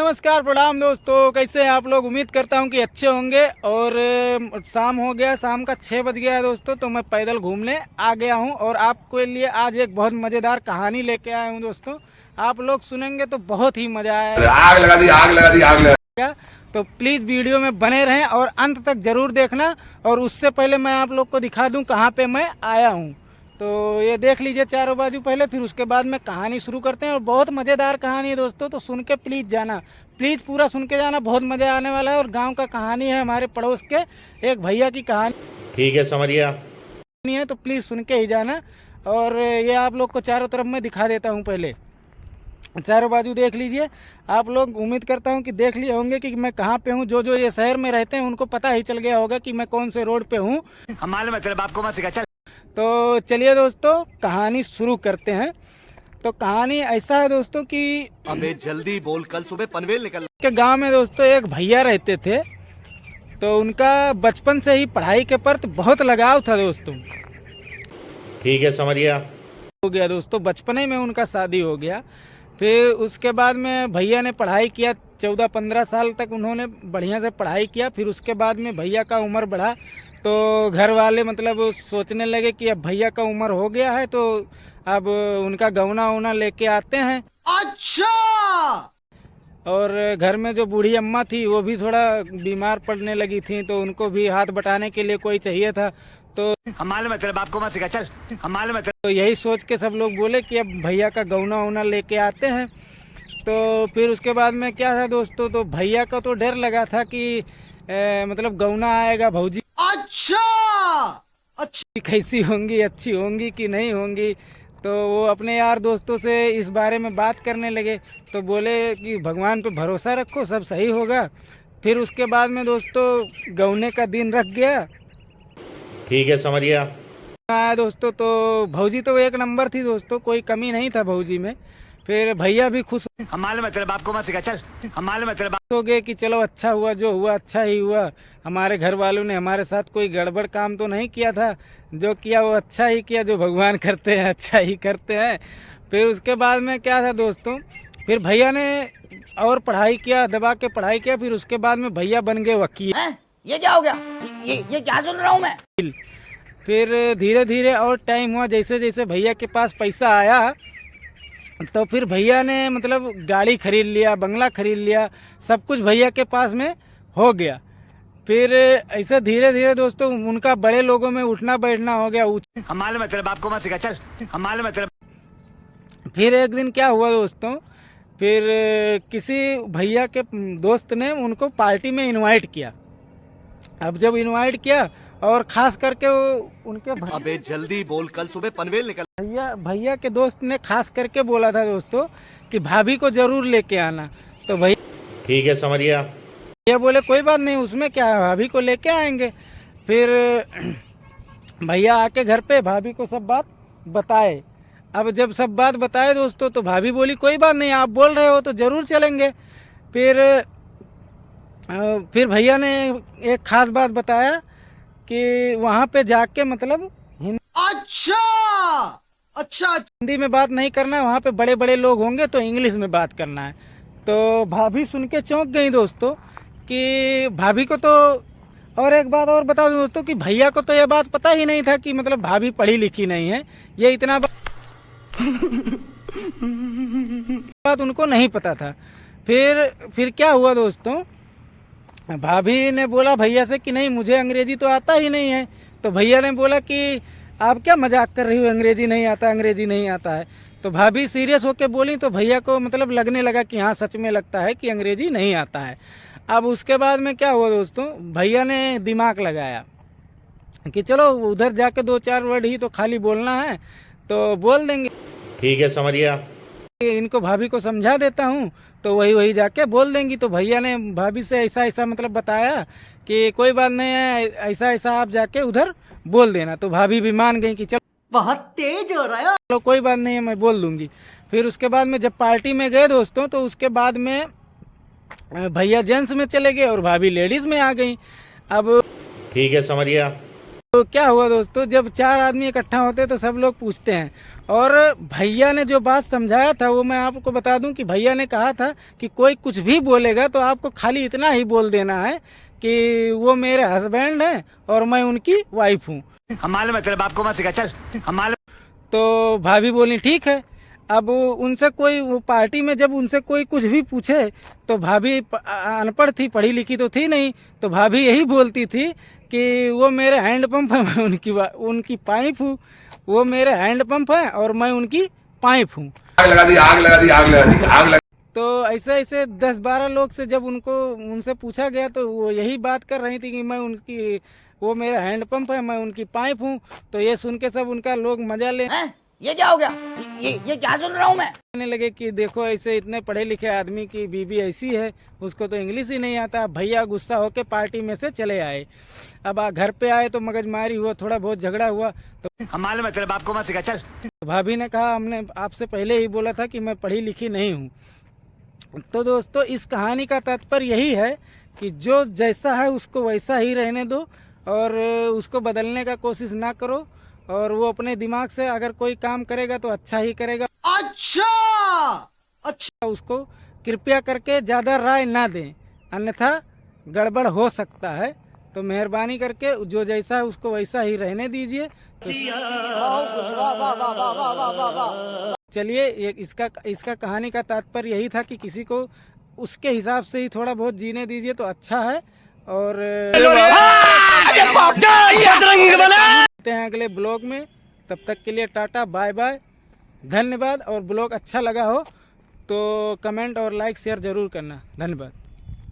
नमस्कार प्रणाम दोस्तों, कैसे हैं आप लोग। उम्मीद करता हूं कि अच्छे होंगे। और शाम हो गया, शाम का 6 बज गया है दोस्तों। तो मैं पैदल घूमने आ गया हूं और आपके लिए आज एक बहुत मज़ेदार कहानी लेके आया हूं दोस्तों। आप लोग सुनेंगे तो बहुत ही मज़ा आएगा। आग लगा दी, आग लगा दी, आग लगा। तो प्लीज़ वीडियो में बने रहें और अंत तक ज़रूर देखना। और उससे पहले मैं आप लोग को दिखा दूँ कहाँ पर मैं आया हूँ। तो ये देख लीजिए चारों बाजू पहले, फिर उसके बाद में कहानी शुरू करते हैं। और बहुत मज़ेदार कहानी है दोस्तों, तो सुन के प्लीज़ जाना, प्लीज़ पूरा सुन के जाना, बहुत मज़ा आने वाला है। और गांव का कहानी है, हमारे पड़ोस के एक भैया की कहानी। ठीक है, समझिए है तो प्लीज़ सुन के ही जाना। और ये आप लोग को चारों तरफ मैं दिखा देता हूँ। पहले चारों बाजू देख लीजिए आप लोग। उम्मीद करता हूँ कि देख लिए होंगे कि मैं कहाँ पे हूँ। जो ये शहर में रहते हैं उनको पता ही चल गया होगा कि मैं कौन से रोड पे हूँ। हमारे मतलब आपको मत सिखा। चल तो चलिए दोस्तों कहानी शुरू करते हैं। तो कहानी ऐसा है दोस्तों कि अबे जल्दी बोल, कल सुबह पनवेल निकल के गांव में दोस्तों एक भैया रहते थे। तो उनका बचपन से ही पढ़ाई के प्रति बहुत लगाव था दोस्तों। ठीक है, समझिए हो गया दोस्तों, बचपन में उनका शादी हो गया। फिर उसके बाद में भैया ने पढ़ाई किया, 14-15 साल तक उन्होंने बढ़िया से पढ़ाई किया। फिर उसके बाद में भैया का उम्र बढ़ा तो घर वाले मतलब सोचने लगे कि अब भैया का उम्र हो गया है तो अब उनका गौना वोना लेके आते हैं। अच्छा। और घर में जो बूढ़ी अम्मा थी वो भी थोड़ा बीमार पड़ने लगी थी, तो उनको भी हाथ बटाने के लिए कोई चाहिए था। तो हमारे मतलब आपको मत सिखा। चल हमारे मतलब। तो यही सोच के सब लोग बोले कि अब भैया का गौना वोना लेके आते हैं। तो फिर उसके बाद में क्या था दोस्तों, तो भैया का तो डर लगा था कि मतलब गौना आएगा भौजी अच्छा कैसी होंगी, अच्छी होंगी कि नहीं होंगी। तो वो अपने यार दोस्तों से इस बारे में बात करने लगे। तो बोले कि भगवान पे भरोसा रखो, सब सही होगा। फिर उसके बाद में दोस्तों गौने का दिन रख गया। ठीक है, समझिए आया दोस्तों। तो भौजी तो एक नंबर थी दोस्तों, कोई कमी नहीं था भौजी में। फिर भैया भी खुश हमारे मतलब आपको मत सिखा। चल हमारे मतलब हो गए कि चलो अच्छा हुआ, जो हुआ अच्छा ही हुआ। हमारे घर वालों ने हमारे साथ कोई गड़बड़ काम तो नहीं किया था, जो किया वो अच्छा ही किया। जो भगवान करते हैं अच्छा ही करते हैं। फिर उसके बाद में क्या था दोस्तों, फिर भैया ने और पढ़ाई किया, दबा के पढ़ाई किया। फिर उसके बाद में भैया बन गए वकील। ये क्या हो गया? ये क्या सुन रहा हूँ मैं? फिर धीरे धीरे और टाइम हुआ, जैसे जैसे भैया के पास पैसा आया तो फिर भैया ने मतलब गाड़ी खरीद लिया, बंगला खरीद लिया, सब कुछ भैया के पास में हो गया। फिर ऐसे धीरे धीरे दोस्तों उनका बड़े लोगों में उठना बैठना हो गया। हमारे मतलब आपको मत सिखा। चल हमारे मतलब। फिर एक दिन क्या हुआ दोस्तों, फिर किसी भैया के दोस्त ने उनको पार्टी में इनवाइट किया। अब जब इनवाइट किया और खास करके वो उनके अबे जल्दी बोल, कल सुबह पनवेल निकल। भैया के दोस्त ने खास करके बोला था दोस्तों कि भाभी को जरूर लेके आना। तो भैया ठीक है, समझिए भैया बोले कोई बात नहीं, उसमें क्या है, भाभी को लेके आएंगे। फिर भैया आके घर पे भाभी को सब बात बताए। अब जब सब बात बताए दोस्तों तो भाभी बोली कोई बात नहीं, आप बोल रहे हो तो जरूर चलेंगे। फिर भैया ने एक खास बात बताया कि वहाँ पे जाके मतलब अच्छा हिंदी में बात नहीं करना है, वहाँ पे बड़े बड़े लोग होंगे तो इंग्लिश में बात करना है। तो भाभी सुन के चौंक गई दोस्तों कि भाभी को तो। और एक बात और बता दूं दोस्तों कि भैया को तो ये बात पता ही नहीं था कि मतलब भाभी पढ़ी लिखी नहीं है, ये इतना बात उनको नहीं पता था। फिर क्या हुआ दोस्तों, भाभी ने बोला भैया से कि नहीं मुझे अंग्रेजी तो आता ही नहीं है। तो भैया ने बोला कि आप क्या मजाक कर रही हो, अंग्रेजी नहीं आता, अंग्रेजी नहीं आता है। तो भाभी सीरियस होकर बोली तो भैया को मतलब लगने लगा कि हाँ सच में लगता है कि अंग्रेजी नहीं आता है। अब उसके बाद में क्या हुआ दोस्तों, भैया ने दिमाग लगाया कि चलो उधर जाके 2-4 वर्ड ही तो खाली बोलना है तो बोल देंगे। ठीक है, समझिए इनको भाभी को समझा देता हूँ तो वही जाके बोल देंगी। तो भैया ने भाभी से ऐसा मतलब बताया कि कोई बात नहीं है, ऐसा आप जाके उधर बोल देना। तो भाभी भी मान गई कि चलो बहुत तेज हो रहा है। चलो कोई बात नहीं है, मैं बोल दूंगी। फिर उसके बाद में जब पार्टी में गए दोस्तों तो उसके बाद में भैया जेंट्स में चले गए और भाभी लेडीज में आ गई। अब ठीक है, समझिए तो क्या हुआ दोस्तों, जब 4 आदमी इकट्ठा होते हैं तो सब लोग पूछते हैं। और भैया ने जो बात समझाया था वो मैं आपको बता दूं कि भैया ने कहा था कि कोई कुछ भी बोलेगा तो आपको खाली इतना ही बोल देना है कि वो मेरे हस्बैंड हैं और मैं उनकी वाइफ हूँ। हम मालूम है तेरे बाप को मत सिखा, चल हम मालूम। तो भाभी बोली ठीक है। अब उनसे कोई वो पार्टी में जब उनसे कोई कुछ भी पूछे तो भाभी अनपढ़ थी, पढ़ी लिखी तो थी नहीं, तो भाभी यही बोलती थी कि वो मेरे हैंड पंप है, मैं उनकी पाइप हूँ। वो मेरे हैंड पंप है और मैं उनकी पाइप हूँ। आग लगा दी, आग लगा दी, आग लगा दी, आग लगा। तो ऐसे 10-12 लोग से जब उनसे पूछा गया तो वो यही बात कर रही थी कि वो मेरा हैंड पंप है, मैं उनकी पाइप हूँ। तो ये सुन के सब उनका लोग मजा हैं? ये क्या हो गया? ये क्या सुन रहा हूँ मैं? लेने लगे कि देखो ऐसे इतने पढ़े लिखे आदमी की बीवी ऐसी है, उसको तो इंग्लिश ही नहीं आता। भैया गुस्सा होके पार्टी में से चले आए। अब घर पे आए तो मगजमारी हुआ, थोड़ा बहुत झगड़ा हुआ। तो हम मालूम है तेरे बाप को मत सिखा, चल। भाभी ने कहा हमने आपसे पहले ही बोला था कि मैं पढ़ी लिखी नहीं हूँ। तो दोस्तों इस कहानी का तात्पर्य यही है कि जो जैसा है उसको वैसा ही रहने दो और उसको बदलने का कोशिश ना करो। और वो अपने दिमाग से अगर कोई काम करेगा तो अच्छा ही करेगा। अच्छा उसको कृपया करके ज़्यादा राय ना दें, अन्यथा गड़बड़ हो सकता है। तो मेहरबानी करके जो जैसा है उसको वैसा ही रहने दीजिए। चलिए इसका कहानी का तात्पर्य यही था कि किसी को उसके हिसाब से ही थोड़ा बहुत जीने दीजिए तो अच्छा है। और मिलते हैं अगले ब्लॉग में, तब तक के लिए टाटा बाय बाय, धन्यवाद। और ब्लॉग अच्छा लगा हो तो कमेंट और लाइक शेयर जरूर करना। धन्यवाद।